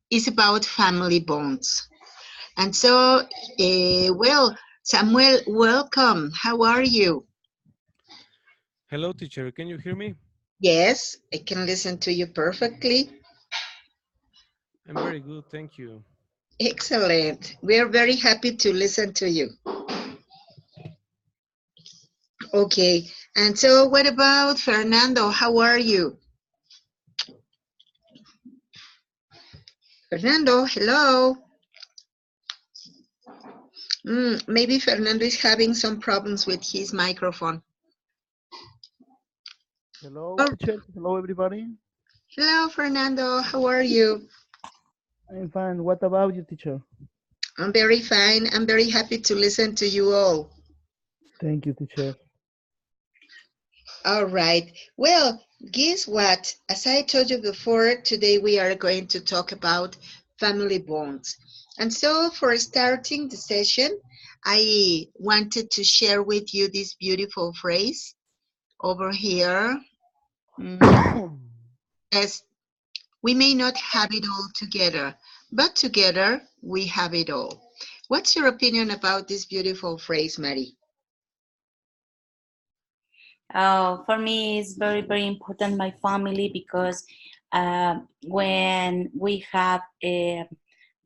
is about family bonds. And so, well, Samuel, welcome. How are you? Hello, teacher. Can you hear me? Yes, I can listen to you perfectly. I'm very good, thank you. Excellent. We are very happy to listen to you. Okay. And so, what about Fernando? How are you? Fernando, hello. Maybe Fernando is having some problems with his microphone. Hello, Oh, teacher. Hello, everybody. hello, Fernando. How are you? I'm fine. What about you, teacher? I'm very fine. I'm very happy to listen to you all. Thank you, teacher. All right. Well, guess what? As I told you before, today we are going to talk about family bonds. And so, for starting the session, I wanted to share with you this beautiful phrase over here. Mm, As we may not have it all together, but together we have it all. What's your opinion about this beautiful phrase, Mary? For me, it's very, very important my family because when we have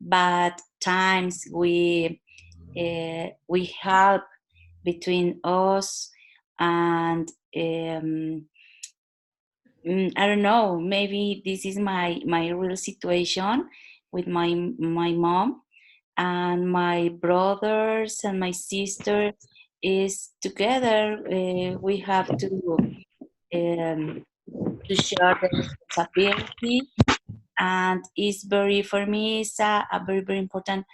bad times, we help between us, and I don't know. Maybe this is my real situation with my mom and my brothers and my sister is together. We have um, to share the responsibility, and it's very for me it's a very very important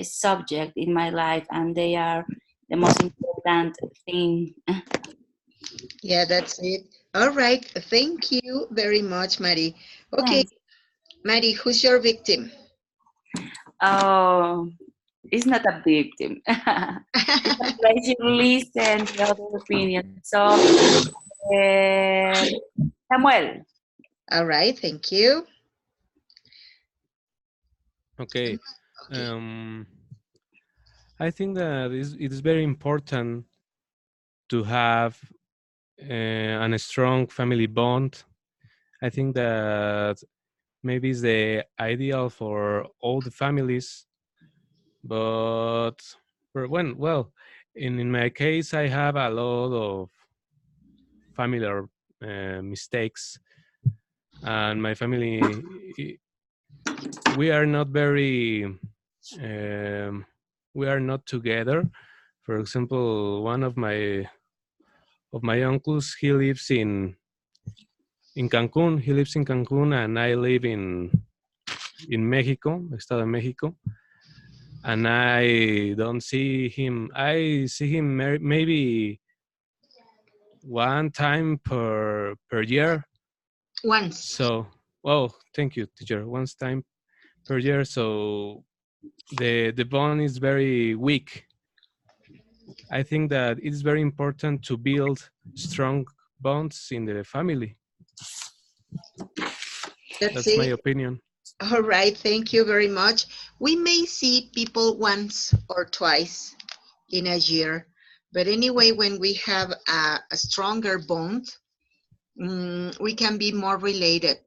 subject in my life, and they are the most important thing. Yeah, that's it. All right. Thank you very much, Mary. Okay, Thanks. Mary, who's your victim? Oh, it's not a victim. It's a pleasure to listen to other opinions. So, Samuel. All right, thank you. Okay. Okay. Um, I think that it is very important to have a strong family bond. I think that maybe it's the ideal for all the families, but well, in my case, I have a lot of familiar mistakes, and my family we are not very we are not together. For example, one of my uncles, he lives in Cancun. He lives in Cancun, and I live in Mexico, Estado de Mexico. And I don't see him. I see him maybe one time per year. Once. So, well, thank you, teacher. Once time per year. So the bond is very weak. I think that it's very important to build strong bonds in the family. That's That's my it. opinion. All right, thank you very much. We may see people once or twice in a year, but anyway, when we have a stronger bond, we can be more related.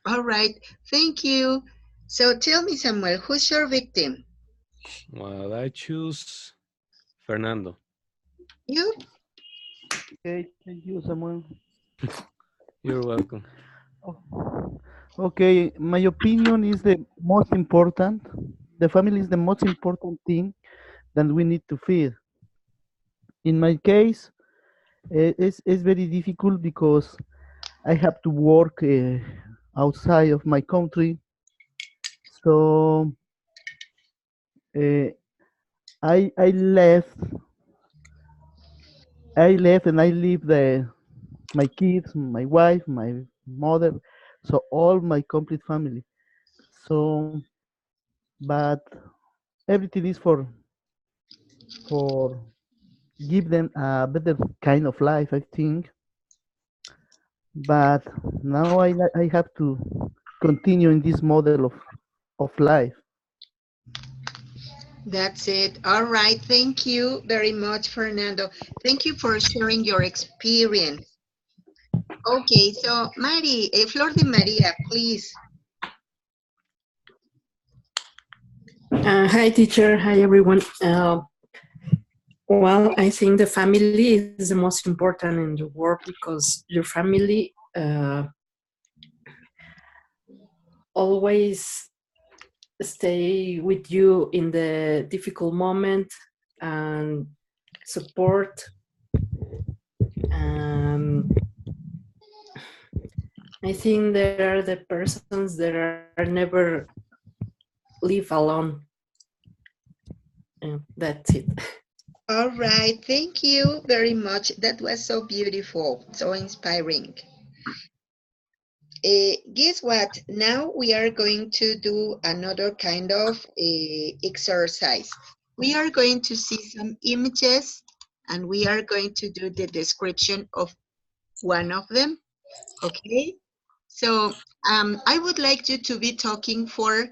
All right, thank you. So tell me, Samuel, who's your victim? Well, I choose Fernando. You? Okay, thank you, Samuel. You're welcome. Oh, okay, my opinion is the most important. The family is the most important thing that we need to feed. In my case, it's very difficult because I have to work outside of my country. So uh, I left and I leave my kids, my wife, my mother, so all my complete family. So, but everything is for give them a better kind of life, I think. But now I have continue in this model of life. That's it. All right. Thank you very much, Fernando. Thank you for sharing your experience. Okay, so Mari, Flor de Maria, please. Hi, teacher. Hi, everyone. Well, I think the family is the most important in the world because your family always stay with you in the difficult moment and support. Um, I think they are the persons that are never live alone. That's it. All right, thank you very much. That was so beautiful, so inspiring. Guess what? Now we are going to do another kind of exercise. We are going to see some images and we are going to do the description of one of them. Okay? So I would like you to be talking for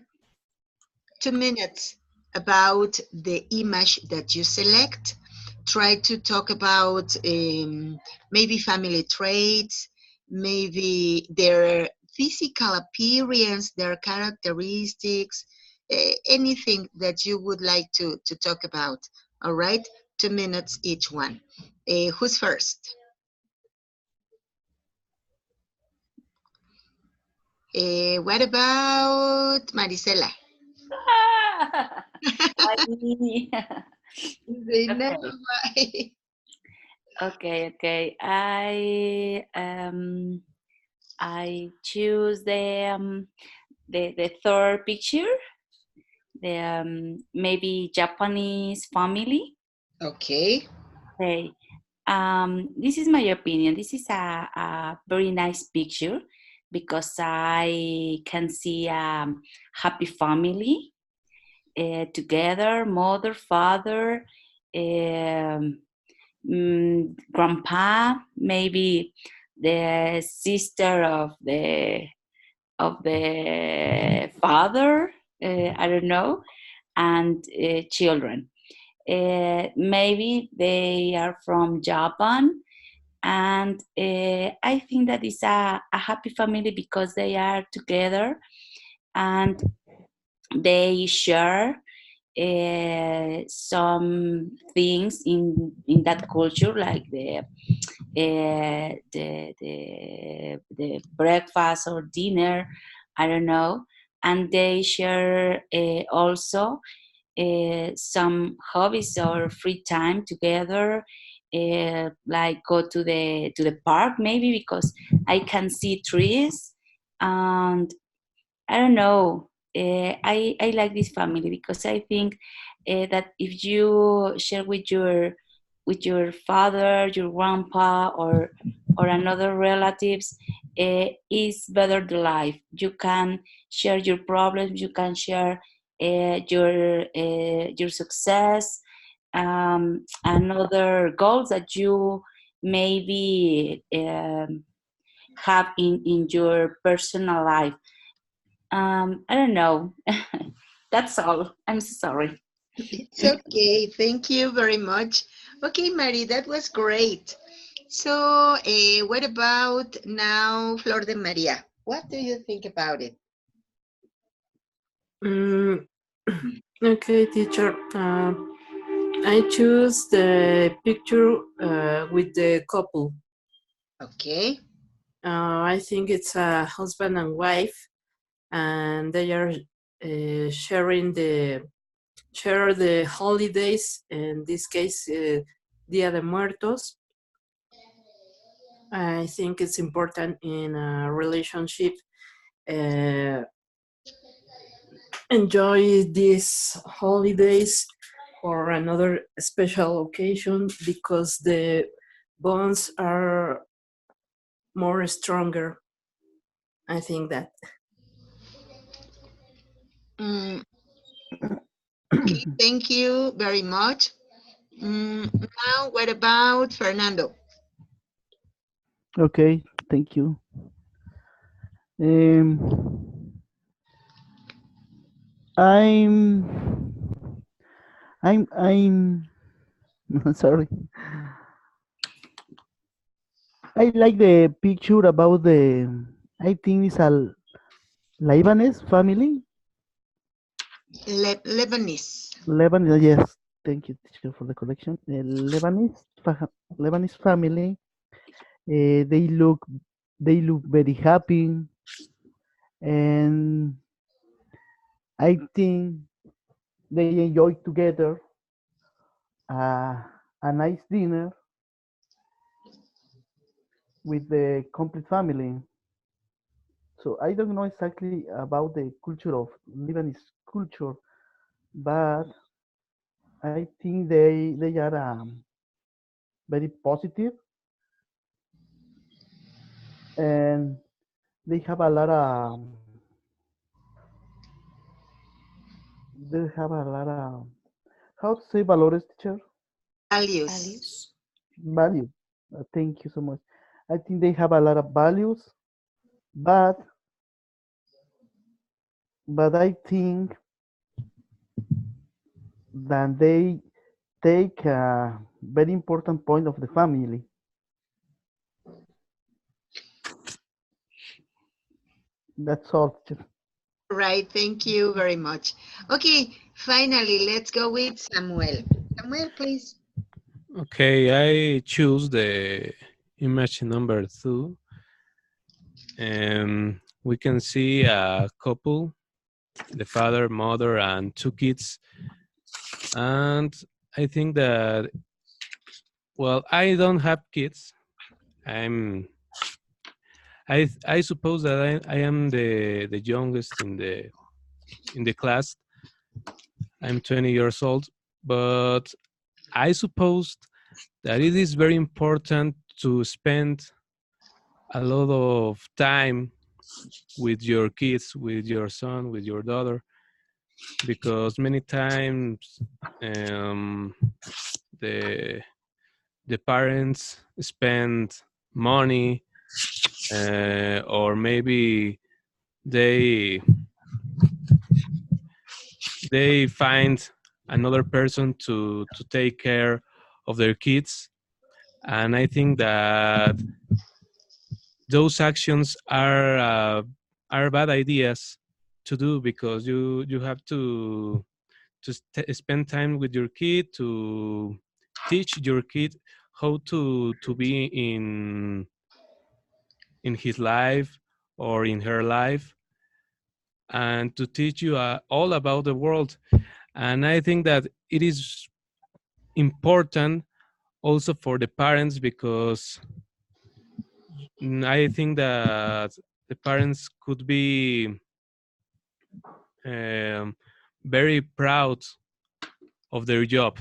2 minutes about the image that you select. Try to talk about maybe family traits, maybe their physical appearance, their characteristics, anything that you would like to talk about. All right, 2 minutes each one. Who's first? What about Marisela? Zainab, Okay. bye. Okay. I choose the third picture, the maybe Japanese family. Okay. Okay. This is my opinion. This is a very nice picture because I can see a happy family together, mother, father, um, grandpa, maybe the sister of the father, I don't know, and children. Maybe they are from Japan, and I think that is a happy family because they are together and they share some things in that culture, like the breakfast or dinner, I don't know, and they share also some hobbies or free time together, like go to the park maybe because I can see trees, and I don't know. I like this family because I think that if you share with your father, your grandpa, or another relatives, is better the life. You can share your problems. You can share your success, and other goals that you maybe have in your personal life. I don't know. That's all. I'm sorry. It's okay. Thank you very much. Okay, Mary, that was great. So, what about now, Flor de Maria? What do you think about it? Mm, okay, teacher. I choose the picture with the couple. Okay. I think it's a husband and wife, and they are share the holidays. In this case, Dia de Muertos. I think it's important in a relationship. Uh, Enjoy these holidays or another special occasion because the bonds are more stronger. I think that. Mm, okay, thank you very much. Now, what about Fernando? Okay, thank you. Um, I'm sorry. I like the picture about I think it's a Lebanese family. Lebanese. Lebanese, yes. Thank you, teacher, for the correction. Lebanese family. They look very happy, and I think they enjoy together uh, a nice dinner with the complete family. So I don't know exactly about the culture of Lebanese culture, but I think they are very positive, and they have a lot of they have a lot of how to say valores, teacher? Values. Values. Value. Thank you so much. I think they have a lot of values, but I think that they take a very important point of the family. That's all, teacher. Right, thank you very much. Okay, finally, let's go with Samuel. Samuel, please. Okay, I choose the image number 2, and we can see a couple, the father, mother, and 2 kids. And I think that, well, I don't have kids. I'm I suppose that I am the youngest in the class. I'm 20 years old, but I suppose that it is very important to spend a lot of time with your kids, with your son, with your daughter, because many times um, the the parents spend money, or maybe they they find another person to take care of their kids, and I think that those actions are bad ideas to do, because you have to spend time with your kid, to teach your kid how to be in his life or in her life, and to teach you all about the world. And I think that it is important also for the parents, because I think that the parents could be um, very proud of their job.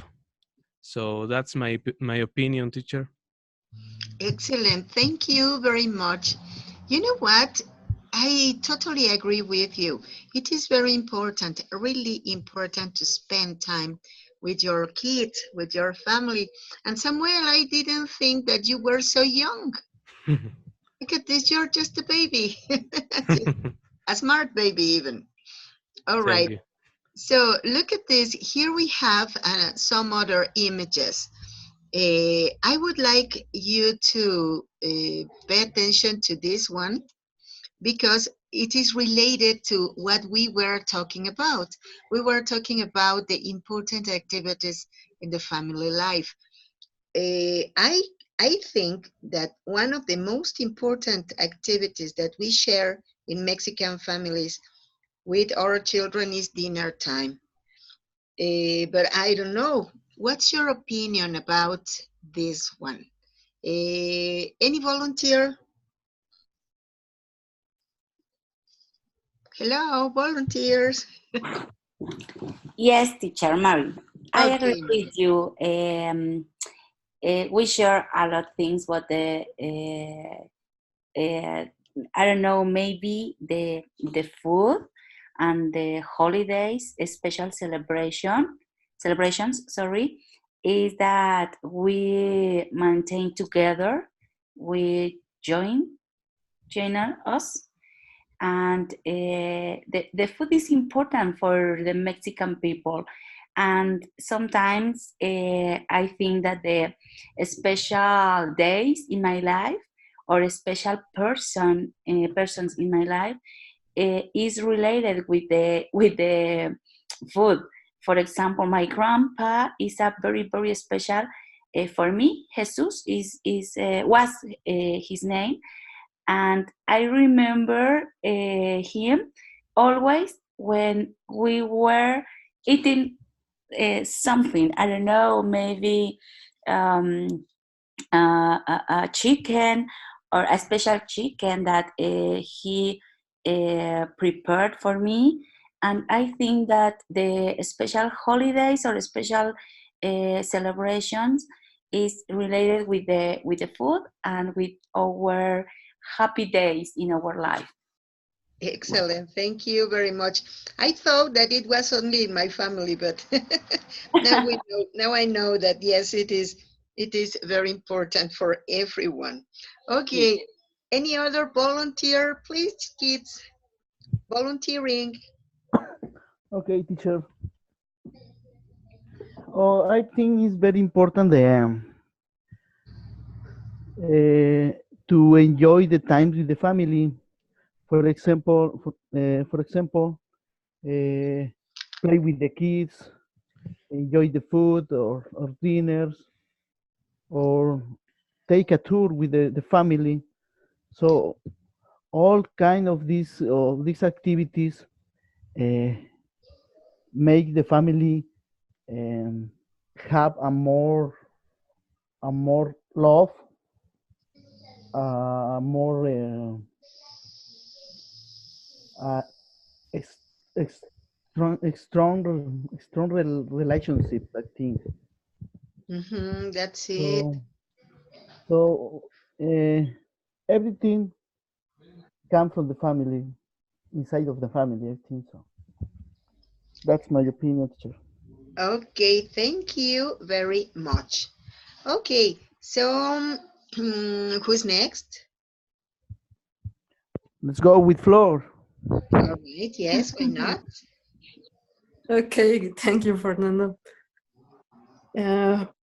So that's my opinion, teacher. Excellent. Thank you very much. You know what? I totally agree with you. It is very important, really important to spend time with your kids, with your family. And Samuel, I didn't think that you were so young. Look at this, you're just a baby. Just a smart baby, even. All Thank right. you. So look at this. Here we have some other images. I would like you to pay attention to this one because it is related to what we were talking about. We were talking about the important activities in the family life. Uh, I I think that one of the most important activities that we share in Mexican families with our children is dinner time. But I don't know. What's your opinion about this one? Any volunteer? Hello, volunteers. Yes, teacher Mary. I agree Okay, with you. We share a lot of things, but I don't know, maybe the food and the holidays, special celebrations, sorry, is that we maintain together, we join us, and the food is important for the Mexican people. And sometimes I think that the special days in my life or a special persons in my life is related with the food. For example, my grandpa is a very special for me. Jesus is was his name, and I remember him always when we were eating something. I don't know, maybe um, a chicken or a special chicken that he prepared for me. And I think that the special holidays or special celebrations is related with the food and with our happy days in our life. Excellent. Thank you very much. I thought that it was only in my family, but now I know that yes, it is very important for everyone. Okay. Any other volunteer, please, kids? Volunteering. Okay, teacher. Oh, I think it's very important to enjoy the times with the family. For example, uh, play with the kids, enjoy the food or dinners, or take a tour with the family. So all kind of these activities uh, make the family um, have a more love, more uh, ex, ex, strong relationship, I think. That's it. So so uh, everything comes from the family, inside of the family, I think so. That's my opinion, teacher. Okay, thank you very much. Okay, so who's next? Let's go with Flor. All right, yes, why not? Okay, thank you, Fernando.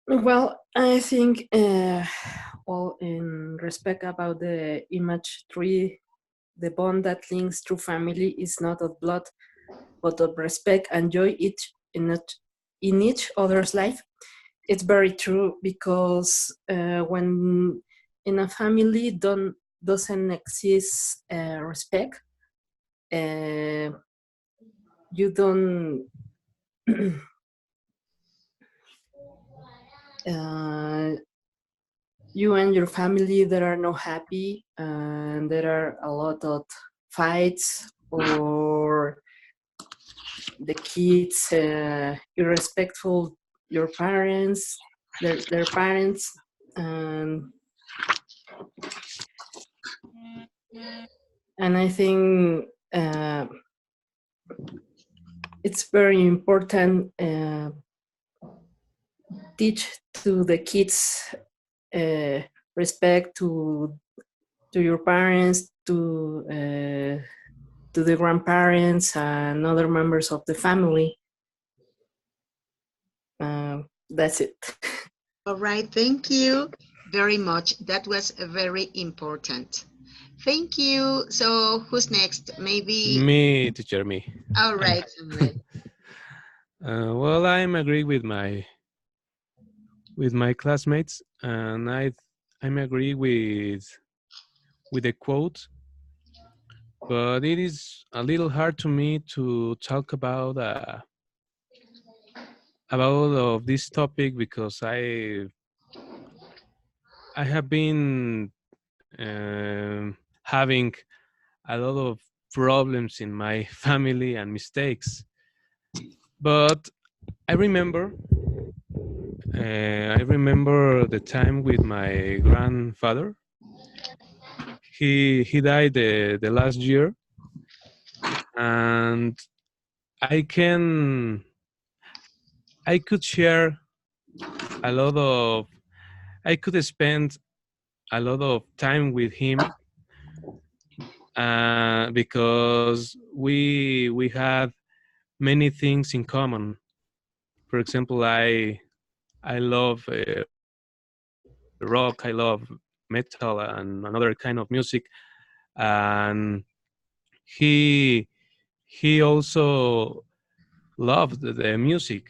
Well, I think, well, in respect about the image three, the bond that links true family is not of blood, but of respect and joy in each other's life. It's very true because when in a family doesn't exist respect, uh, you don't uh, you and your family that are not happy, and there are a lot of fights, or the kids irrespectful your parents, their parents, and I think uh, it's very important teach to the kids uh, respect to your parents, to the grandparents and other members of the family. That's it. All right, thank you very much. That was very important. Thank you. So who's next? Maybe. Me, teacher, me. All right, Samuel. Well, I'm agree with my classmates, and I'm agree with the quote, but it is a little hard to me to talk about of this topic because I have been having a lot of problems in my family and mistakes. But I remember, I remember the time with my grandfather. He died the last year, and I can I could share a lot of I could spend a lot of time with him because we had many things in common. For example, I love rock, I love metal and another kind of music, and he he also loved the music.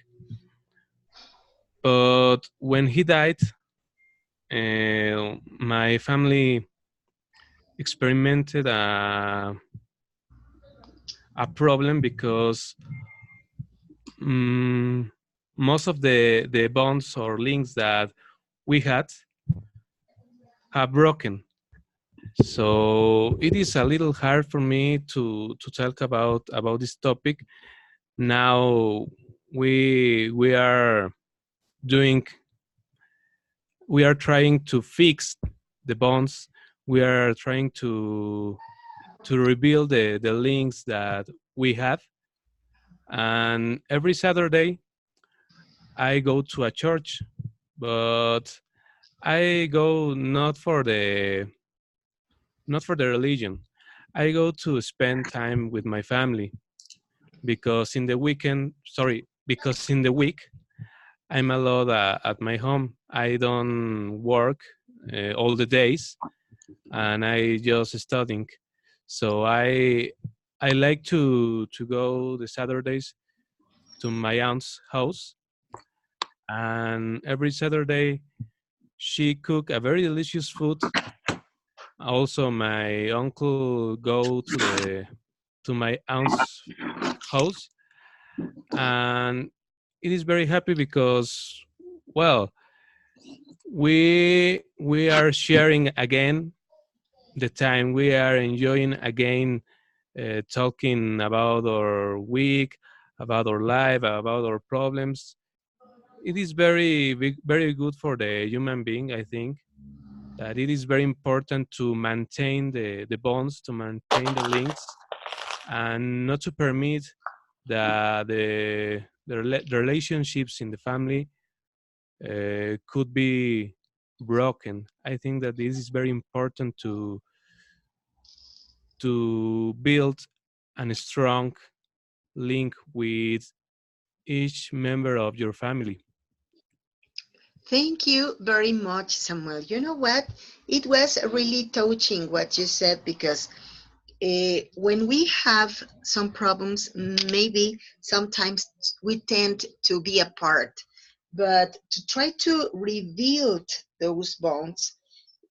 But when he died, my family experimented a problem because um, most of the bonds or links that we had have broken. So it is a little hard for me to talk about this topic. Now we are doing we are trying to fix the bonds. We are trying to rebuild the links that we had. And every Saturday I go to a church, but I go not for the religion. I go to spend time with my family because because in the week I'm allowed at my home. I don't work all the days, and I just studying. So I like to go the Saturdays to my aunt's house, and every Saturday she cook a very delicious food. Also, my uncle go to my aunt's house, and it is very happy because, well, we are sharing again the time. We are enjoying again, talking about our week, about our life, about our problems. It is very good for the human being. I think that it is very important to maintain the bonds, to maintain the links, and not to permit the relationships in the family could be broken. I think that this is very important to build a strong link with each member of your family. Thank you very much, Samuel. You know what? It was really touching what you said because when we have some problems, maybe sometimes we tend to be apart. But to try to rebuild those bonds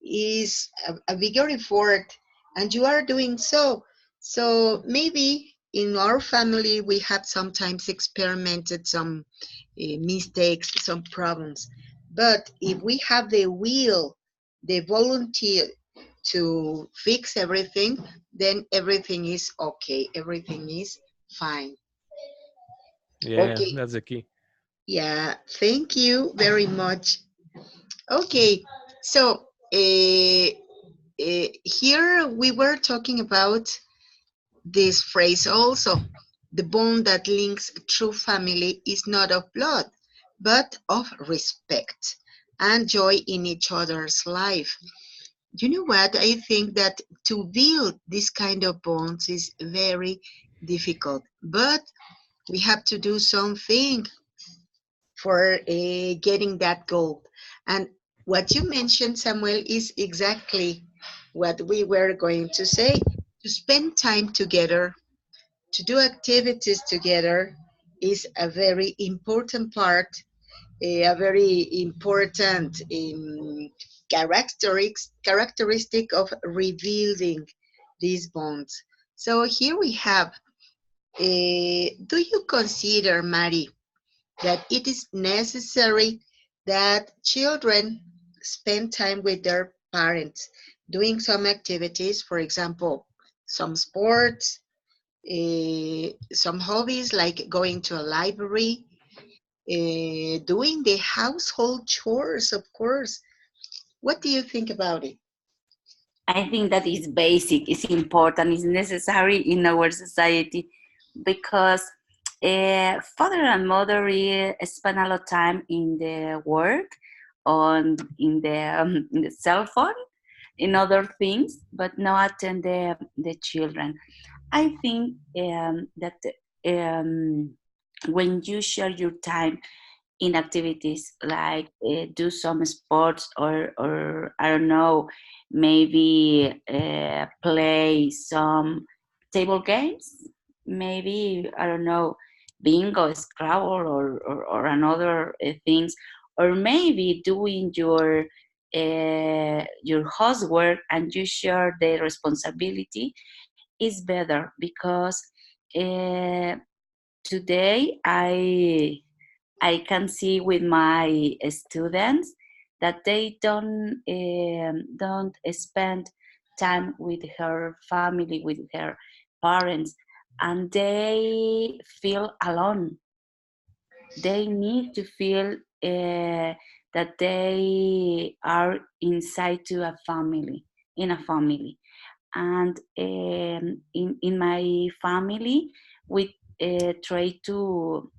is a bigger effort, and you are doing so. So maybe in our family, we have sometimes experimented some mistakes, some problems. But if we have the will, the volunteer to fix everything, then everything is okay. Everything is fine. Yeah, Okay. that's the key. Yeah. Thank you very much. Okay. So here we were talking about this phrase also. The bond that links true family is not of blood, but of respect and joy in each other's life. You know what? I think that to build this kind of bonds is very difficult, but we have to do something for getting that goal. And what you mentioned, Samuel, is exactly what we were going to say. To spend time together, to do activities together is a very important part, a very important characteristic of rebuilding these bonds. So here we have, do you consider, Mari, that it is necessary that children spend time with their parents doing some activities, for example, some sports, some hobbies like going to a library, doing the household chores, of course. What do you think about it? I think that is basic, is important, is necessary in our society because father and mother spend a lot of time in the work on in the cell phone. in other things, but not attend the children. I think that um, when you share your time in activities like do some sports, or I don't know, maybe play some table games, maybe I don't know, bingo, Scrabble, or another things, or maybe doing your housework and you share the responsibility is better, because uh, today I can see with my students that they don't spend time with her family, with her parents, and they feel alone. They need to feel that they are inside to a family, in a family. And in my family, we try to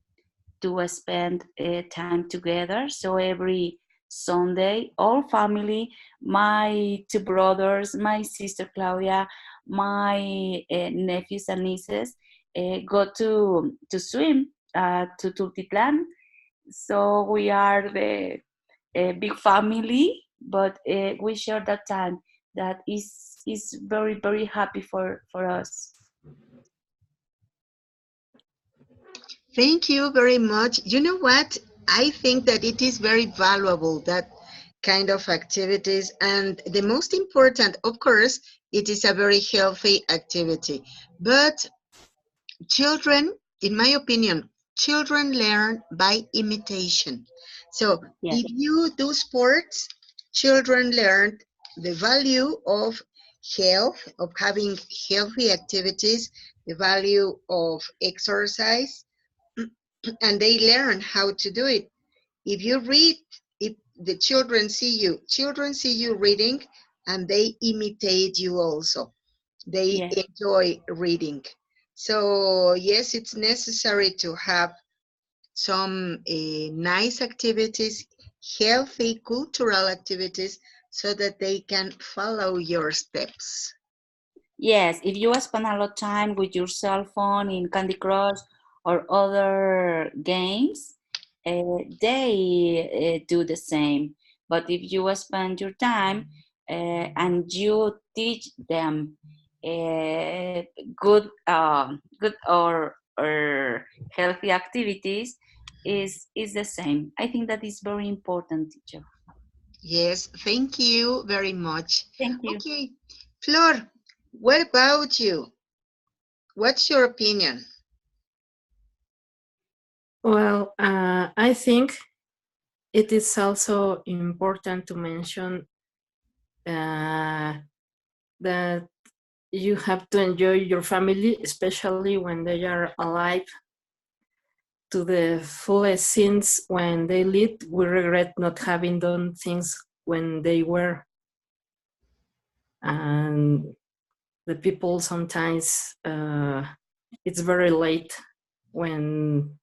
spend time together. So every Sunday, all family, my two brothers, my sister Claudia, my nephews and nieces, go to swim to Tultiplan. So we are the big family, but we share that time. That is very very happy for us. Thank you very much. You know what? I think that it is very valuable, that kind of activities. And the most important, of course, it is a very healthy activity. But children, in my opinion, children learn by imitation. So Yes, if you do sports, children learn the value of health, of having healthy activities, the value of exercise, and they learn how to do it. If you read, if the children see you reading, and they imitate you also. They yes. enjoy reading. So yes, it's necessary to have some nice activities, healthy cultural activities, so that they can follow your steps. Yes, if you spend a lot of time with your cell phone in Candy Crush or other games, they do the same. But if you spend your time and you teach them uh, good or healthy activities, is the same. I think that is very important, teacher. Yes, thank you very much. Thank you. Okay, Flor, what about you? What's your opinion? Well, I think it is also important to mention uh, that you have to enjoy your family, especially when they are alive, to the fullest. Since when they lived, we regret not having done things when they were. And the people sometimes, it's very late when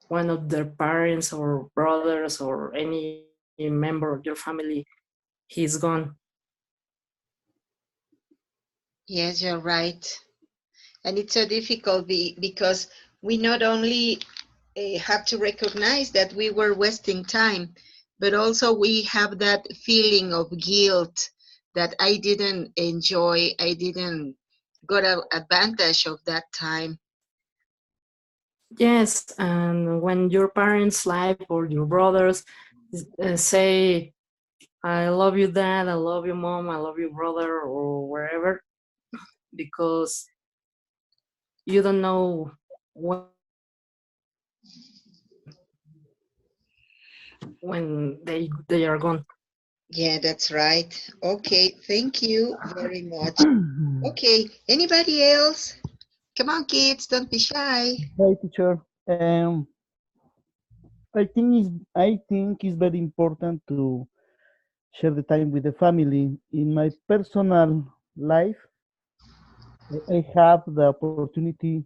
one of their parents or brothers or any member of your family, he's gone. Yes, you're right. And it's so difficult because we not only have to recognize that we were wasting time, but also we have that feeling of guilt that I didn't enjoy, I didn't got advantage of that time. Yes, and when your parents live or your brothers say, I love you, dad, I love you, mom, I love you, brother, or wherever, because you don't know when they are gone. Yeah, that's right. Okay, thank you very much. Okay, anybody else? Come on, kids, don't be shy. Hi, teacher. I think it's very important to share the time with the family. In my personal life, I have the opportunity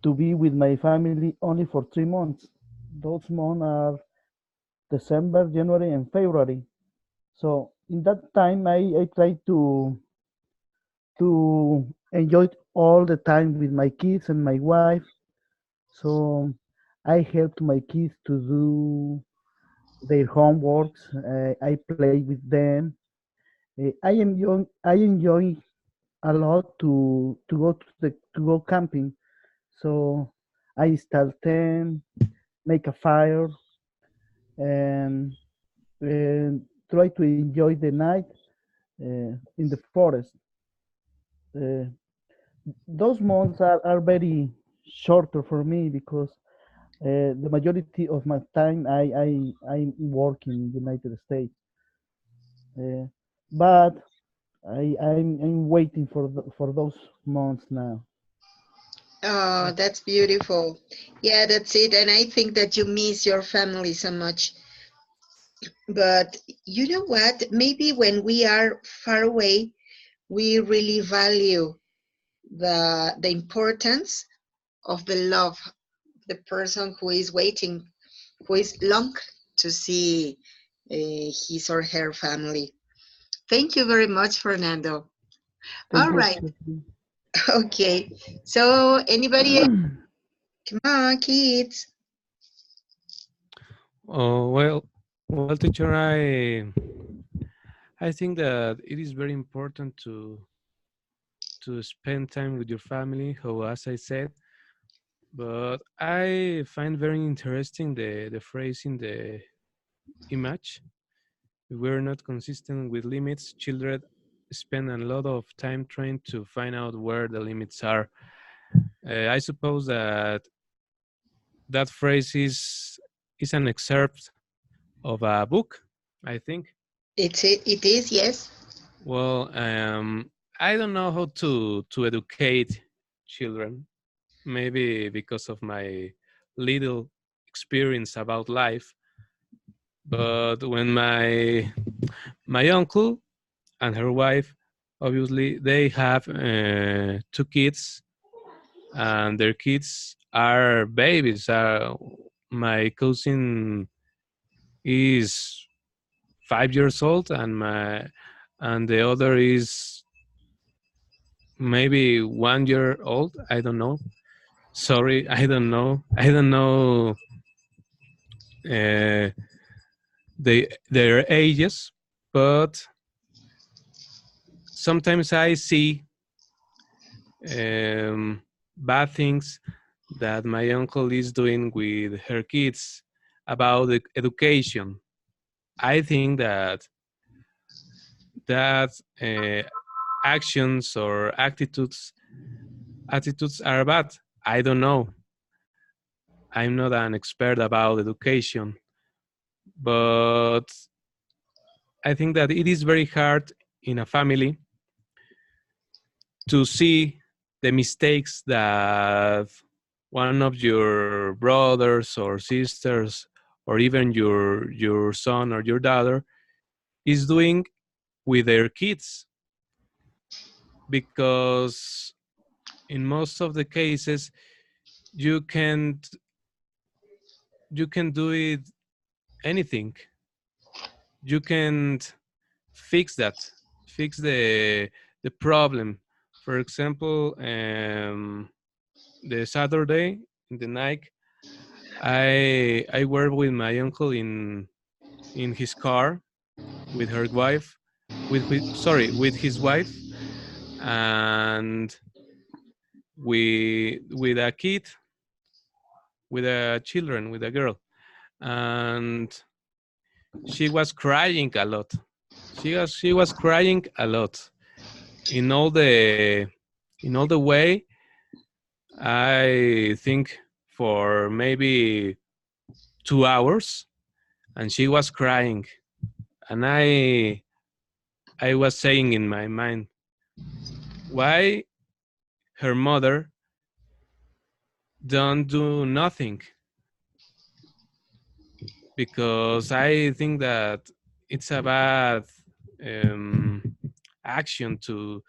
to be with my family only for 3 months. Those months are December, January, and February. So in that time, I try to enjoy all the time with my kids and my wife. So I help my kids to do their homeworks. I play with them. I enjoy a lot to go to go camping. So I start tent, make a fire, and, and try to enjoy the night in the forest. Uh, those months are very shorter for me because the majority of my time I work in United States. Uh, but I'm waiting for those months now. Oh, that's beautiful. Yeah, that's it. And I think that you miss your family so much. But you know what? Maybe when we are far away, we really value the importance of the love, the person who is waiting, who is long to see his or her family. Thank you very much, Fernando. All Thank you, right. Jeffrey. Okay. So anybody else? Come on, kids. Oh well, teacher, I think that it is very important to spend time with your family. How, as I said, but I find very interesting the phrase in the image. If we're not consistent with limits, children spend a lot of time trying to find out where the limits are. I suppose that that phrase is an excerpt of a book, I think. It is, yes. Well, I don't know how to educate children. Maybe because of my little experience about life. But when my uncle and her wife, obviously, they have two kids, and their kids are babies. My cousin is 5 years old, and the other is maybe 1 year old. I don't know. Sorry, I don't know. I don't know uh, their ages, but sometimes I see um, bad things that my uncle is doing with her kids about education. I think that actions or attitudes are bad. I don't know. I'm not an expert about education, but I think that it is very hard in a family to see the mistakes that one of your brothers or sisters or even your son or your daughter is doing with their kids, because in most of the cases you can't you can do it anything. You can't fix that, fix the problem. For example, the Saturday in the night, I were with my uncle in his car with her wife, with his wife, and with a kid, with a children, with a girl, and she was crying a lot. She was crying a lot in all the in all the way. I think for maybe 2 hours, and she was crying, and I was saying in my mind, why her mother don't do nothing, because I think that it's a bad um, action to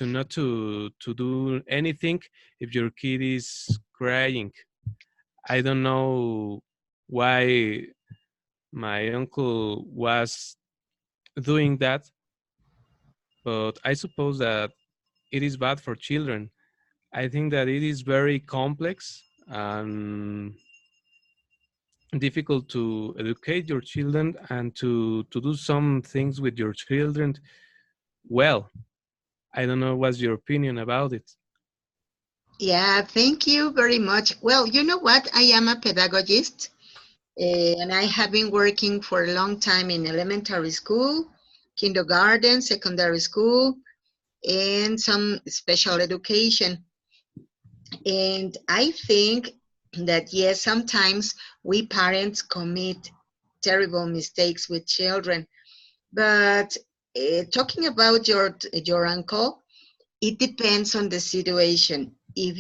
not to do anything if your kid is crying. I don't know why my uncle was doing that, but I suppose that it is bad for children. I think that it is very complex and difficult to educate your children and to do some things with your children well. I don't know what's your opinion about it. Yeah, thank you very much. Well, you know what? I am a pedagogist, and I have been working for a long time in elementary school, kindergarten, secondary school, and some special education. And I think that, yes, sometimes we parents commit terrible mistakes with children. But talking about your uncle, it depends on the situation. If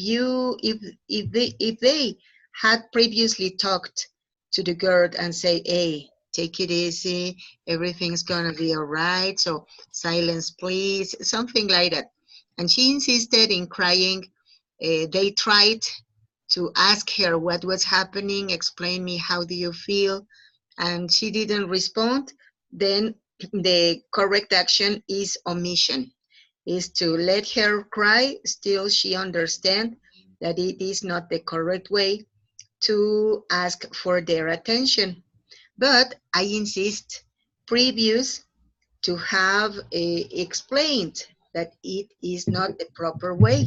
they had previously talked to the girl and say, "Hey, take it easy, everything's gonna be all right, so silence please," something like that, and she insisted in crying, they tried to ask her what was happening, explain me how do you feel, and she didn't respond, then the correct action is omission, is to let her cry. Still, she understands that it is not the correct way to ask for their attention. But I insist, previous to have explained that it is not the proper way.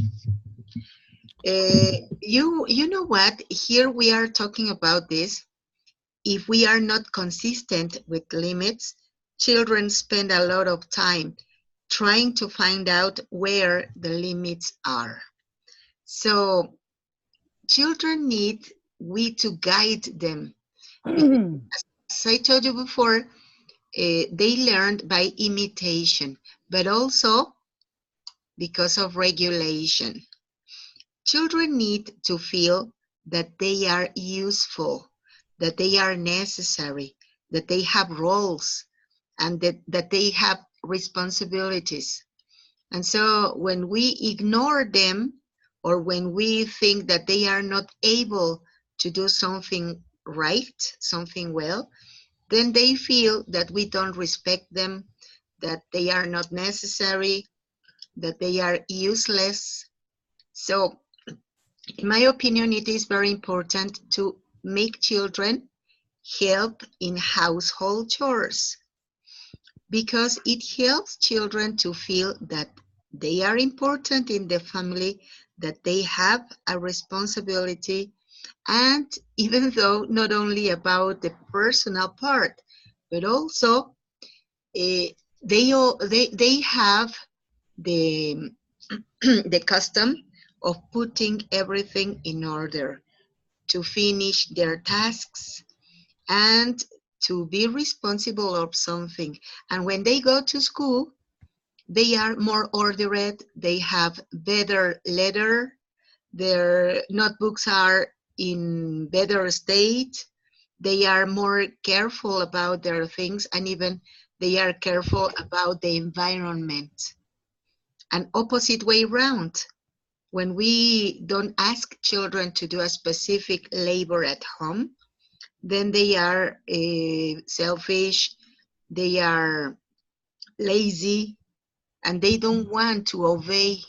You know what? Here we are talking about this. If we are not consistent with limits, children spend a lot of time trying to find out where the limits are. So children need we to guide them. Because as I told you before, they learned by imitation, but also because of regulation. Children need to feel that they are useful, that they are necessary, that they have roles, and that they have responsibilities. And so when we ignore them, or when we think that they are not able to do something right, something well, then they feel that we don't respect them, that they are not necessary, that they are useless. So in my opinion, it is very important to make children help in household chores, because it helps children to feel that they are important in the family, that they have a responsibility, and even though not only about the personal part, but also they have the the custom of putting everything in order, to finish their tasks, and to be responsible of something. And when they go to school, they are more ordered, they have better letter, their notebooks are in better state, they are more careful about their things, and even they are careful about the environment. An opposite way round, when we don't ask children to do a specific labor at home, then they are selfish, they are lazy, and they don't want to obey.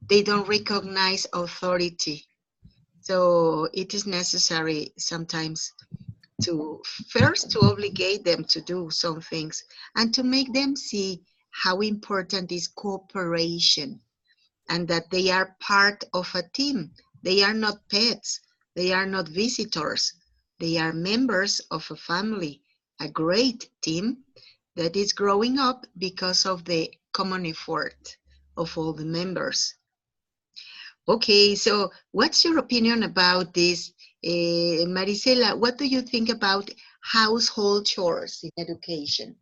They don't recognize authority. So it is necessary sometimes to first to obligate them to do some things, and to make them see how important is cooperation, and that they are part of a team. They are not pets, they are not visitors, they are members of a family, a great team that is growing up because of the common effort of all the members. Okay, so what's your opinion about this? Marisela, what do you think about household chores in education?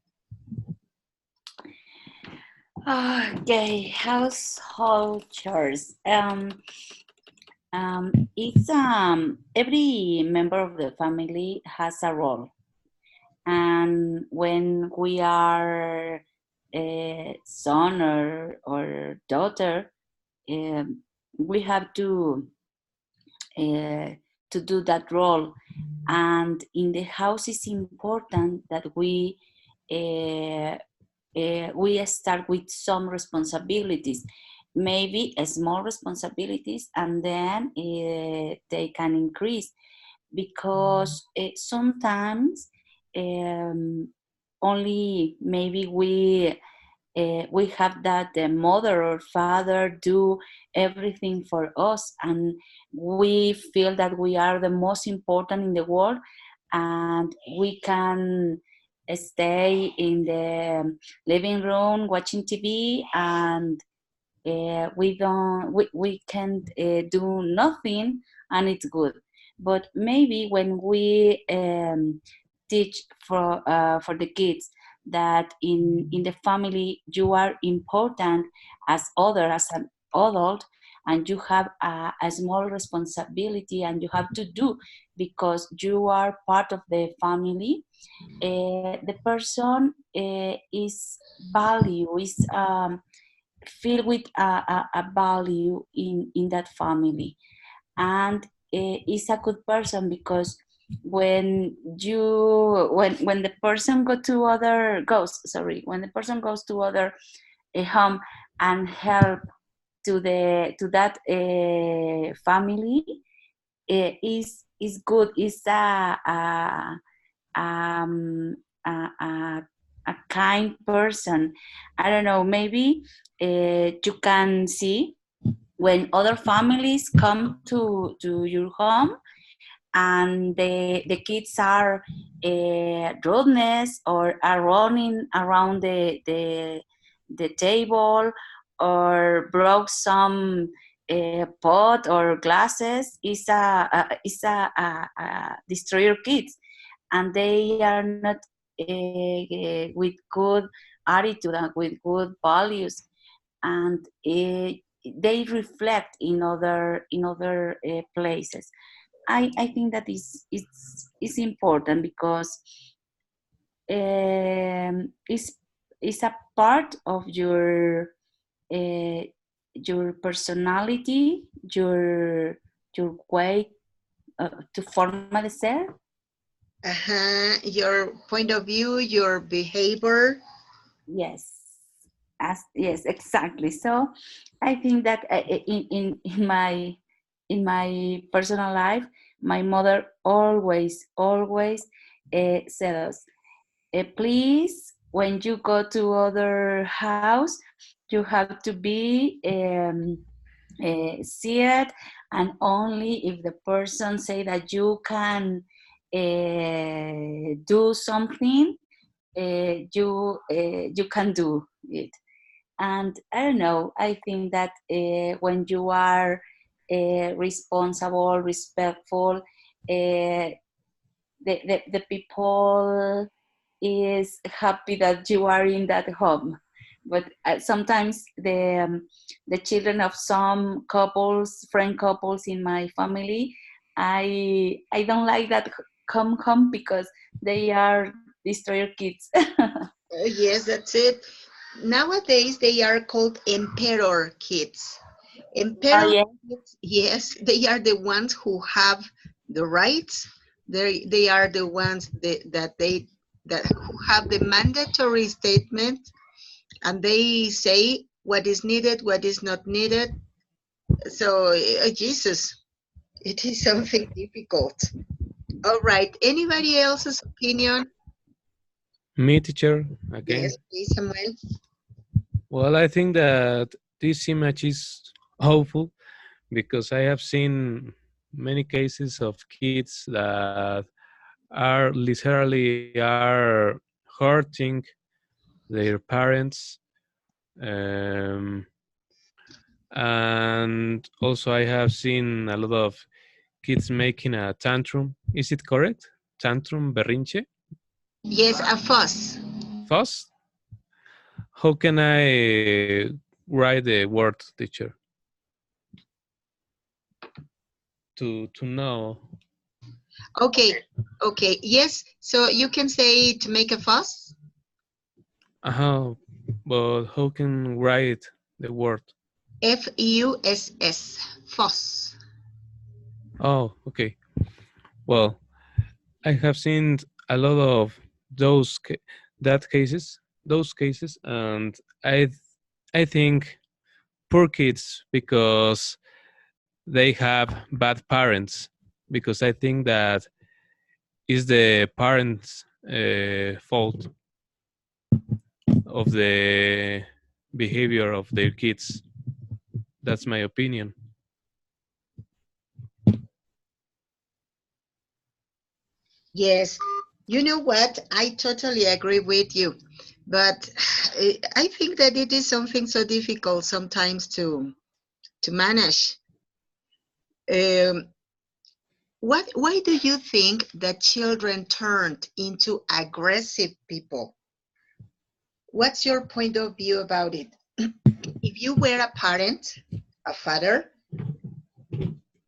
Okay, household chores. It's every member of the family has a role, and when we are a son or daughter, we have uh, to do that role. And in the house, it's important that we we start with some responsibilities, maybe small responsibilities, and then they can increase, because sometimes um, only maybe we have that the mother or father do everything for us, and we feel that we are the most important in the world, and we can stay in the living room watching TV, and we can't do nothing, and it's good. But maybe when we teach for the kids that in the family you are important as an adult, and you have a small responsibility and you have to do because you are part of the family, the person is filled with a value in that family, and is a good person, because when the person when the person goes to other home and help to that family, is good, is um, a kind person. I don't know, maybe you can see when other families come to your home, and the kids are rudeness or are running around the table, or broke some pot or glasses, destroyer kids, and they are not with good attitude and with good values, and they reflect in other places. I think that is important, because it's a part of uh, your personality, your way to forma de ser. Your point of view, your behavior. Yes, yes, exactly. So I think that in my personal life, my mother always said us, please, when you go to other house, you have to be see it, and only if the person say that you can do something, you can do it. And I don't know, I think that when you are responsible, respectful, the people is happy that you are in that home. But sometimes the children of some couples, friend couples in my family, I don't like that come home, because they are destroyer kids. Yes, that's it. Nowadays, they are called emperor kids. Oh Emperor yeah. kids, yes, they are the ones who have the rights. They are the ones that who have the mandatory statement, and they say what is needed, what is not needed. So, Jesus, it is something difficult. All right. Anybody else's opinion? Me, teacher, Yes, again. please, Samuel. Well, I think that this image is awful because I have seen many cases of kids that are literally are hurting their parents, um, and also I have seen a lot of kids making a tantrum. Is it correct? Tantrum, berrinche, Yes, a fuss. fuss. How can I write the word, teacher, to know? Okay, okay. Yes, so you can say to make a fuss. How, but how can write the word? Fuss, fuss. Oh, okay. Well, I have seen a lot of those that cases. those cases. And I I think poor kids because they have bad parents, because I think that is the parents' fault of the behavior of their kids. That's my opinion. Yes, you know what? I totally agree with you. But I think that it is something so difficult sometimes to manage. Um, why do you think that children turned into aggressive people? What's your point of view about it? If you were a parent, a father,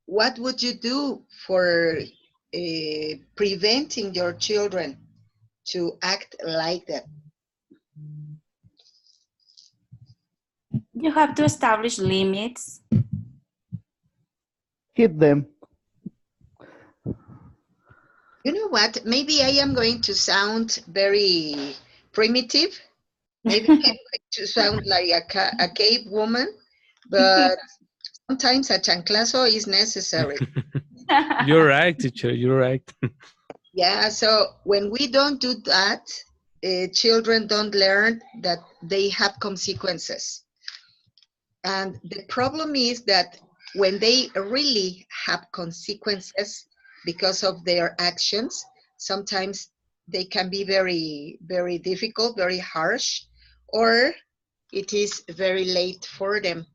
what would you do for preventing your children to act like that? You have to establish limits. Hit them. You know what? Maybe I am going to sound very primitive. Maybe I'm going to sound like a cave woman, but sometimes a chanclazo is necessary. You're right, teacher. You're right. Yeah, so when we don't do that, children don't learn that they have consequences. And the problem is that when they really have consequences because of their actions, sometimes they can be very, very difficult, very harsh, or it is very late for them.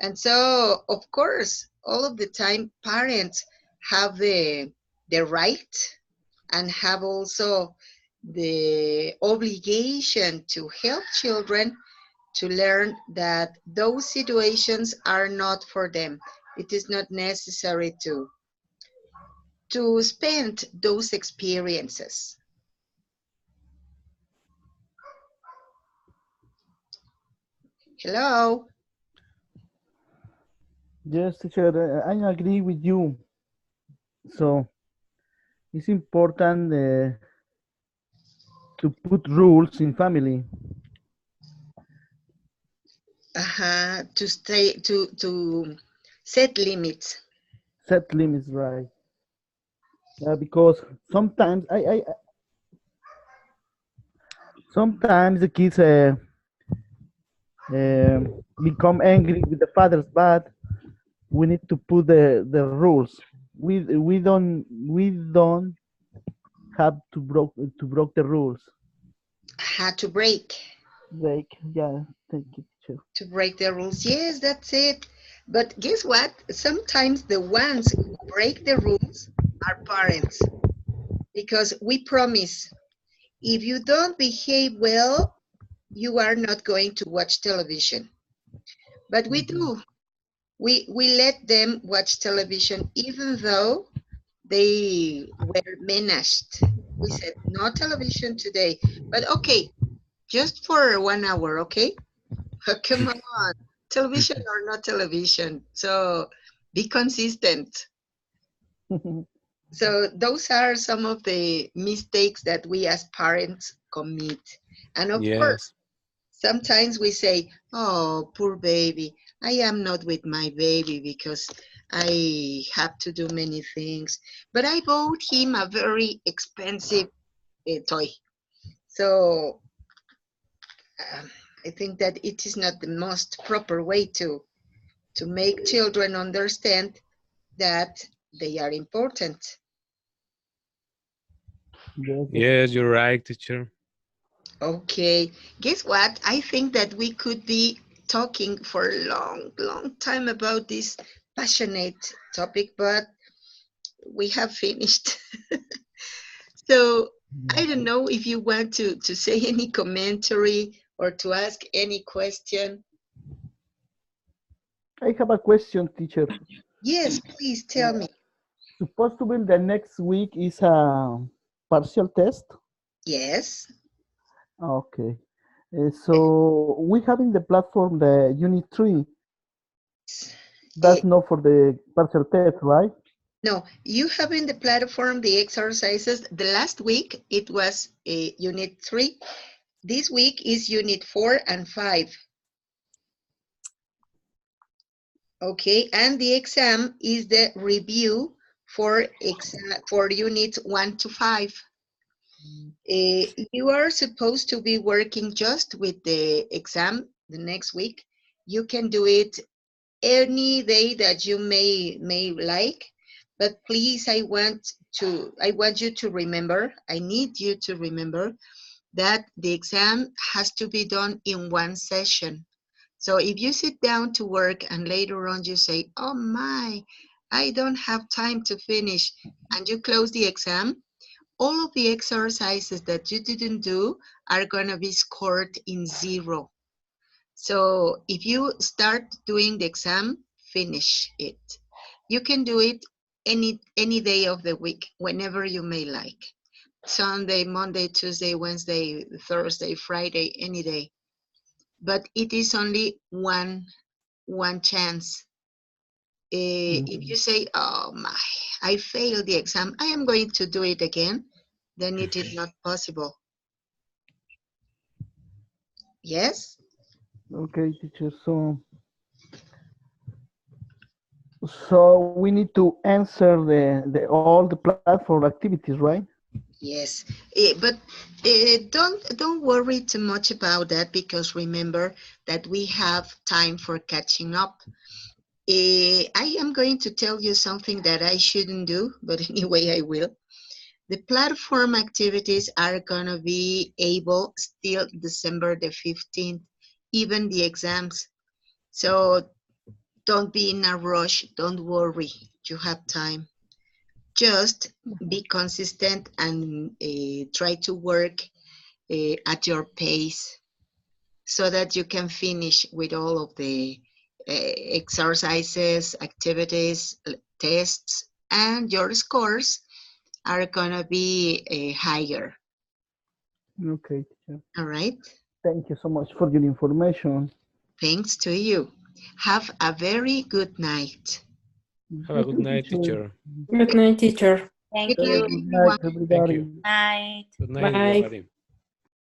And so, of course, all of the time, parents have the right and have also the obligation to help children to learn that those situations are not for them. It is not necessary to spend those experiences. Hello? Yes, teacher, I agree with you. So it's important to put rules in family. To stay to set limits. Set limits, right? Because sometimes sometimes the kids become angry with the fathers, but we need to put the rules. We don't have to broke the rules. Had to break Like, yeah, thank you, teacher. to break the rules. Yes, that's it. But guess what? Sometimes the ones who break the rules are parents because we promise if you don't behave well, you are not going to watch television. But we Mhm. do. We let them watch television even though they were menaced. We said no television today. But okay, just for 1 hour, okay? Come on. Television or not television. So be consistent. So those are some of the mistakes that we as parents commit. And of course, Yes. sometimes we say, oh, poor baby, I am not with my baby because I have to do many things. But I bought him a very expensive toy. So I think that it is not the most proper way to make children understand that they are important. Yes, Yes, you're right, teacher. Okay, guess what? I think that we could be talking for a long, long time about this passionate topic, but we have finished. So I don't know if you want to say any commentary or to ask any question. I have a question, teacher. Yes, please tell Uh, me. Supposed to be the next week is a partial test. Yes. Okay. So we have in the platform the Unit 3. Eh, That's not for the partial test, right? no, you have in the platform the exercises. The last week it was Unit 3. This week is Unit 4 and 5. Okay, and the exam is the review for Units 1 to 5. You are supposed to be working just with the exam the next week. You can do it any day that you may like, but please, I want you to remember, I need you to remember that the exam has to be done in one session. So if you sit down to work and later on you say, oh my, I don't have time to finish, and you close the exam, all of the exercises that you didn't do are going to be scored in 0. So if you start doing the exam, finish it. You can do it any day of the week, whenever you may like. Sunday, Monday, Tuesday, Wednesday, Thursday, Friday, any day. But it is only one chance. If you say, oh my, I failed the exam, I am going to do it again, then it is not possible. Yes? Okay, teacher. So we need to answer all the platform activities, right? Yes, but don't worry too much about that, because remember that we have time for catching up. I am going to tell you something that I shouldn't do, but anyway, I will. The platform activities are going to be able still December the 15th, even the exams. So don't be in a rush. Don't worry. You have time. Just be consistent and try to work at your pace so that you can finish with all of the exercises, activities, tests, and your scores are going to be higher. Okay, teacher. All right. Thank you so much for your information. Thanks to you. Have a very good night. Have a good night, Teacher. teacher. Good night, teacher. Thank Good night, you. Good night, everyone. Thank everybody. you. Night. Good night, Bye. everybody.